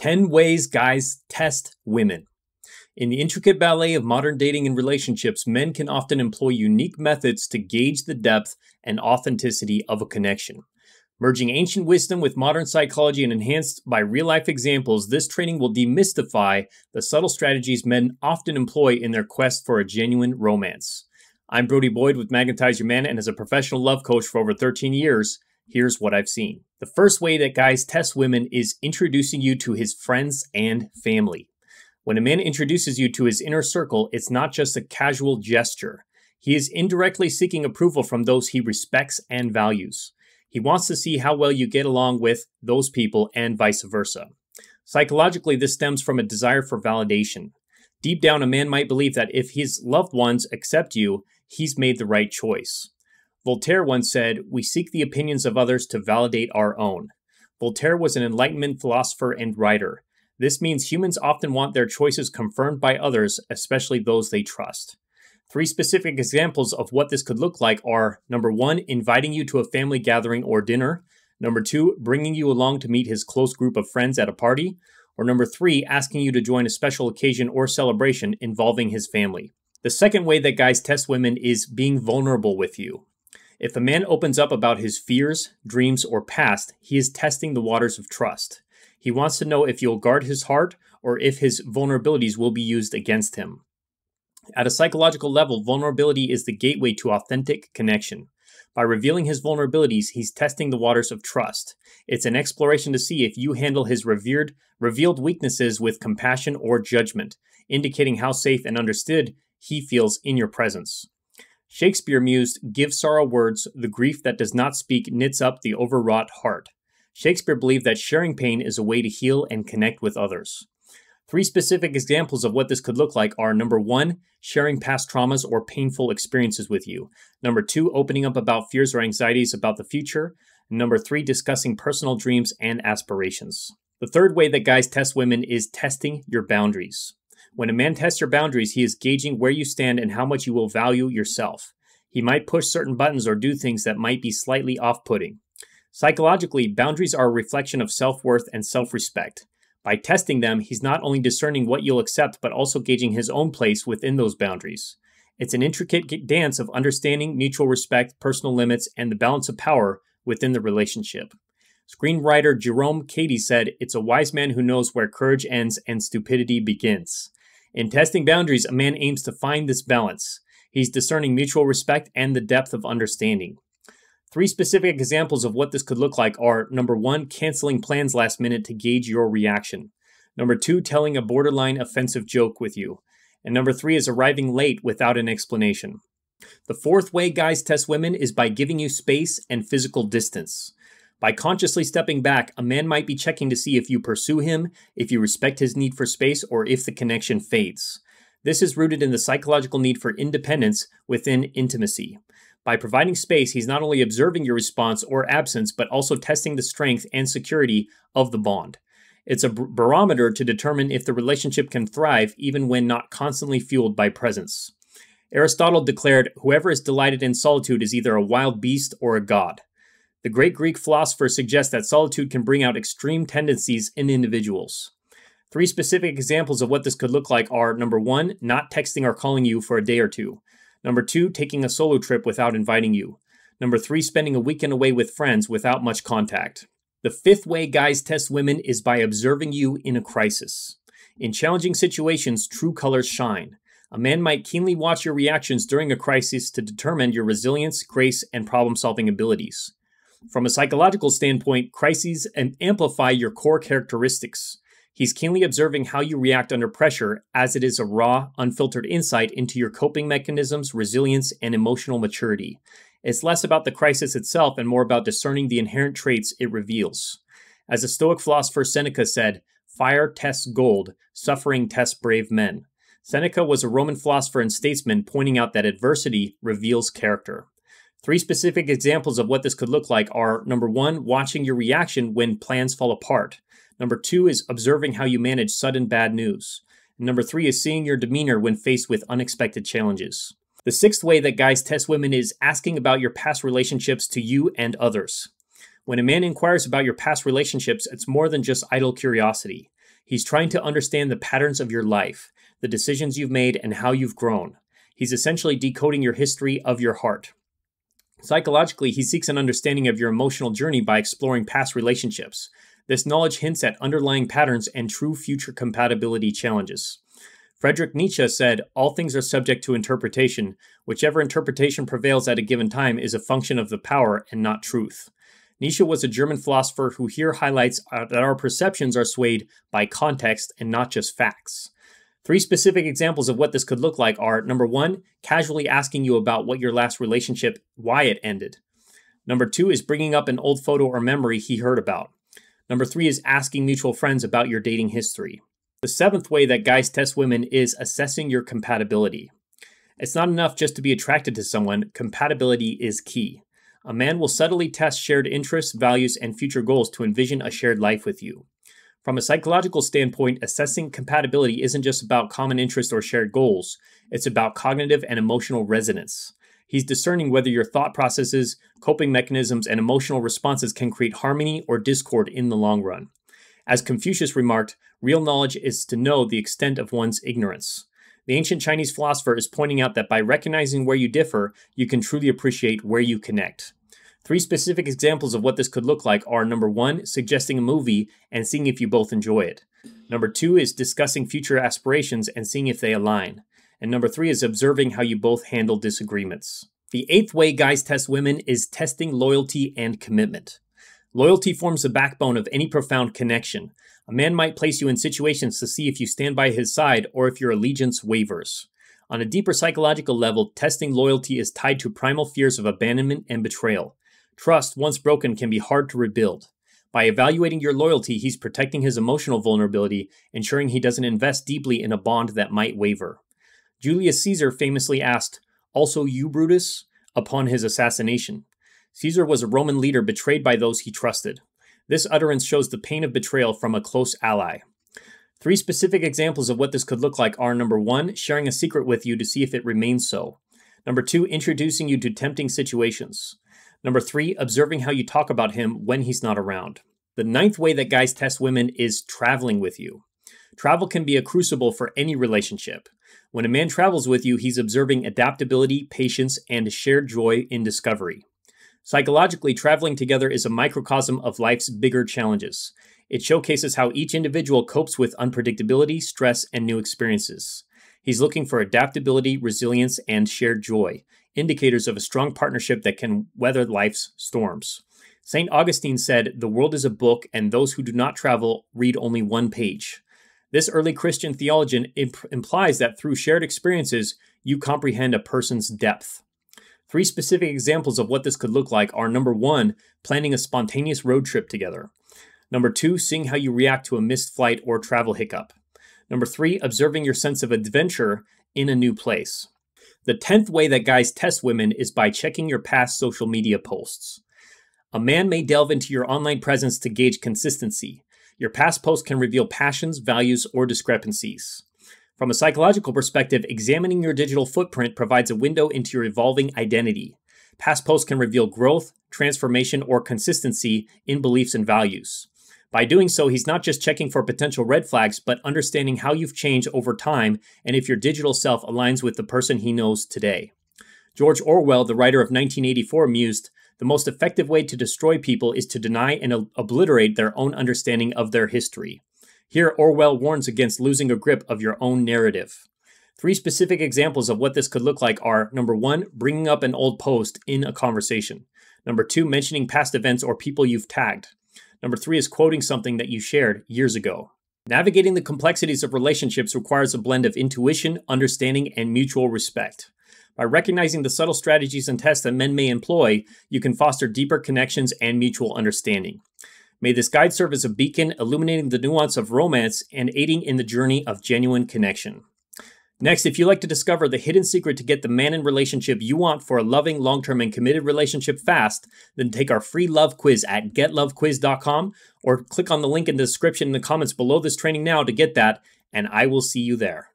10 ways guys test women. In the intricate ballet of modern dating and relationships, men can often employ unique methods to gauge the depth and authenticity of a connection. Merging ancient wisdom with modern psychology and enhanced by real-life examples, this training will demystify the subtle strategies men often employ in their quest for a genuine romance. I'm Brody with Magnetize Your Man, and as a professional love coach for over 13 years, here's what I've seen. The first way that guys test women is introducing you to his friends and family. When a man introduces you to his inner circle, it's not just a casual gesture. He is indirectly seeking approval from those he respects and values. He wants to see how well you get along with those people and vice versa. Psychologically, this stems from a desire for validation. Deep down, a man might believe that if his loved ones accept you, he's made the right choice. Voltaire once said, "We seek the opinions of others to validate our own." Voltaire was an Enlightenment philosopher and writer. This means humans often want their choices confirmed by others, especially those they trust. 3 specific examples of what this could look like are: number 1, inviting you to a family gathering or dinner; number 2, bringing you along to meet his close group of friends at a party; or number 3, asking you to join a special occasion or celebration involving his family. The second way that guys test women is being vulnerable with you. If a man opens up about his fears, dreams, or past, he is testing the waters of trust. He wants to know if you'll guard his heart or if his vulnerabilities will be used against him. At a psychological level, vulnerability is the gateway to authentic connection. By revealing his vulnerabilities, he's testing the waters of trust. It's an exploration to see if you handle his revealed weaknesses with compassion or judgment, indicating how safe and understood he feels in your presence. Shakespeare mused, "Give sorrow words, the grief that does not speak knits up the overwrought heart." Shakespeare believed that sharing pain is a way to heal and connect with others. 3 specific examples of what this could look like are: number 1, sharing past traumas or painful experiences with you; number 2, opening up about fears or anxieties about the future; and number 3, discussing personal dreams and aspirations. The third way that guys test women is testing your boundaries. When a man tests your boundaries, he is gauging where you stand and how much you will value yourself. He might push certain buttons or do things that might be slightly off-putting. Psychologically, boundaries are a reflection of self-worth and self-respect. By testing them, he's not only discerning what you'll accept, but also gauging his own place within those boundaries. It's an intricate dance of understanding mutual respect, personal limits, and the balance of power within the relationship. Screenwriter Jerome Cady said, "It's a wise man who knows where courage ends and stupidity begins." In testing boundaries, a man aims to find this balance. He's discerning mutual respect and the depth of understanding. 3 specific examples of what this could look like are: number 1, canceling plans last minute to gauge your reaction; number 2, telling a borderline offensive joke with you; and number 3 is arriving late without an explanation. The fourth way guys test women is by giving you space and physical distance. By consciously stepping back, a man might be checking to see if you pursue him, if you respect his need for space, or if the connection fades. This is rooted in the psychological need for independence within intimacy. By providing space, he's not only observing your response or absence, but also testing the strength and security of the bond. It's a barometer to determine if the relationship can thrive even when not constantly fueled by presence. Aristotle declared, "Whoever is delighted in solitude is either a wild beast or a god." The great Greek philosopher suggests that solitude can bring out extreme tendencies in individuals. 3 specific examples of what this could look like are: number 1, not texting or calling you for a day or 2; number 2, taking a solo trip without inviting you; number 3, spending a weekend away with friends without much contact. The 5th way guys test women is by observing you in a crisis. In challenging situations, true colors shine. A man might keenly watch your reactions during a crisis to determine your resilience, grace, and problem-solving abilities. From a psychological standpoint, crises amplify your core characteristics. He's keenly observing how you react under pressure, as it is a raw, unfiltered insight into your coping mechanisms, resilience, and emotional maturity. It's less about the crisis itself and more about discerning the inherent traits it reveals. As the Stoic philosopher Seneca said, "Fire tests gold, suffering tests brave men." Seneca was a Roman philosopher and statesman, pointing out that adversity reveals character. 3 specific examples of what this could look like are: number 1, watching your reaction when plans fall apart; number 2 is observing how you manage sudden bad news; and number 3 is seeing your demeanor when faced with unexpected challenges. The 6th way that guys test women is asking about your past relationships to you and others. When a man inquires about your past relationships, it's more than just idle curiosity. He's trying to understand the patterns of your life, the decisions you've made, and how you've grown. He's essentially decoding your history of your heart. Psychologically, he seeks an understanding of your emotional journey by exploring past relationships. This knowledge hints at underlying patterns and true future compatibility challenges. Friedrich Nietzsche said, "All things are subject to interpretation. Whichever interpretation prevails at a given time is a function of the power and not truth." Nietzsche was a German philosopher who here highlights that our perceptions are swayed by context and not just facts. 3 specific examples of what this could look like are, number 1, casually asking you about what your last relationship, why it ended. Number 2 is bringing up an old photo or memory he heard about. Number 3 is asking mutual friends about your dating history. The 7th way that guys test women is assessing your compatibility. It's not enough just to be attracted to someone. Compatibility is key. A man will subtly test shared interests, values, and future goals to envision a shared life with you. From a psychological standpoint, assessing compatibility isn't just about common interests or shared goals. It's about cognitive and emotional resonance. He's discerning whether your thought processes, coping mechanisms, and emotional responses can create harmony or discord in the long run. As Confucius remarked, real knowledge is to know the extent of one's ignorance. The ancient Chinese philosopher is pointing out that by recognizing where you differ, you can truly appreciate where you connect. 3 specific examples of what this could look like are, number 1, suggesting a movie and seeing if you both enjoy it. Number 2 is discussing future aspirations and seeing if they align. And number 3 is observing how you both handle disagreements. The 8th way guys test women is testing loyalty and commitment. Loyalty forms the backbone of any profound connection. A man might place you in situations to see if you stand by his side or if your allegiance wavers. On a deeper psychological level, testing loyalty is tied to primal fears of abandonment and betrayal. Trust, once broken, can be hard to rebuild. By evaluating your loyalty, he's protecting his emotional vulnerability, ensuring he doesn't invest deeply in a bond that might waver. Julius Caesar famously asked, "Also you, Brutus?" upon his assassination. Caesar was a Roman leader betrayed by those he trusted. This utterance shows the pain of betrayal from a close ally. 3 specific examples of what this could look like are, number 1, sharing a secret with you to see if it remains so. Number 2, introducing you to tempting situations. Number 3, observing how you talk about him when he's not around. The 9th way that guys test women is traveling with you. Travel can be a crucible for any relationship. When a man travels with you, he's observing adaptability, patience, and shared joy in discovery. Psychologically, traveling together is a microcosm of life's bigger challenges. It showcases how each individual copes with unpredictability, stress, and new experiences. He's looking for adaptability, resilience, and shared joy, indicators of a strong partnership that can weather life's storms. St. Augustine said, "The world is a book, and those who do not travel read only one page." This early Christian theologian implies that through shared experiences, you comprehend a person's depth. 3 specific examples of what this could look like are, number 1, planning a spontaneous road trip together. Number 2, seeing how you react to a missed flight or travel hiccup. Number 3, observing your sense of adventure in a new place. The 10th way that guys test women is by checking your past social media posts. A man may delve into your online presence to gauge consistency. Your past posts can reveal passions, values, or discrepancies. From a psychological perspective, examining your digital footprint provides a window into your evolving identity. Past posts can reveal growth, transformation, or consistency in beliefs and values. By doing so, he's not just checking for potential red flags, but understanding how you've changed over time and if your digital self aligns with the person he knows today. George Orwell, the writer of 1984, mused, "The most effective way to destroy people is to deny and obliterate their own understanding of their history." Here, Orwell warns against losing a grip of your own narrative. 3 specific examples of what this could look like are, number 1, bringing up an old post in a conversation. Number 2, mentioning past events or people you've tagged. Number 3 is quoting something that you shared years ago. Navigating the complexities of relationships requires a blend of intuition, understanding, and mutual respect. By recognizing the subtle strategies and tests that men may employ, you can foster deeper connections and mutual understanding. May this guide serve as a beacon, illuminating the nuance of romance and aiding in the journey of genuine connection. Next, if you'd like to discover the hidden secret to get the man and relationship you want for a loving, long-term, and committed relationship fast, then take our free love quiz at getlovequiz.com or click on the link in the description in the comments below this training now to get that, and I will see you there.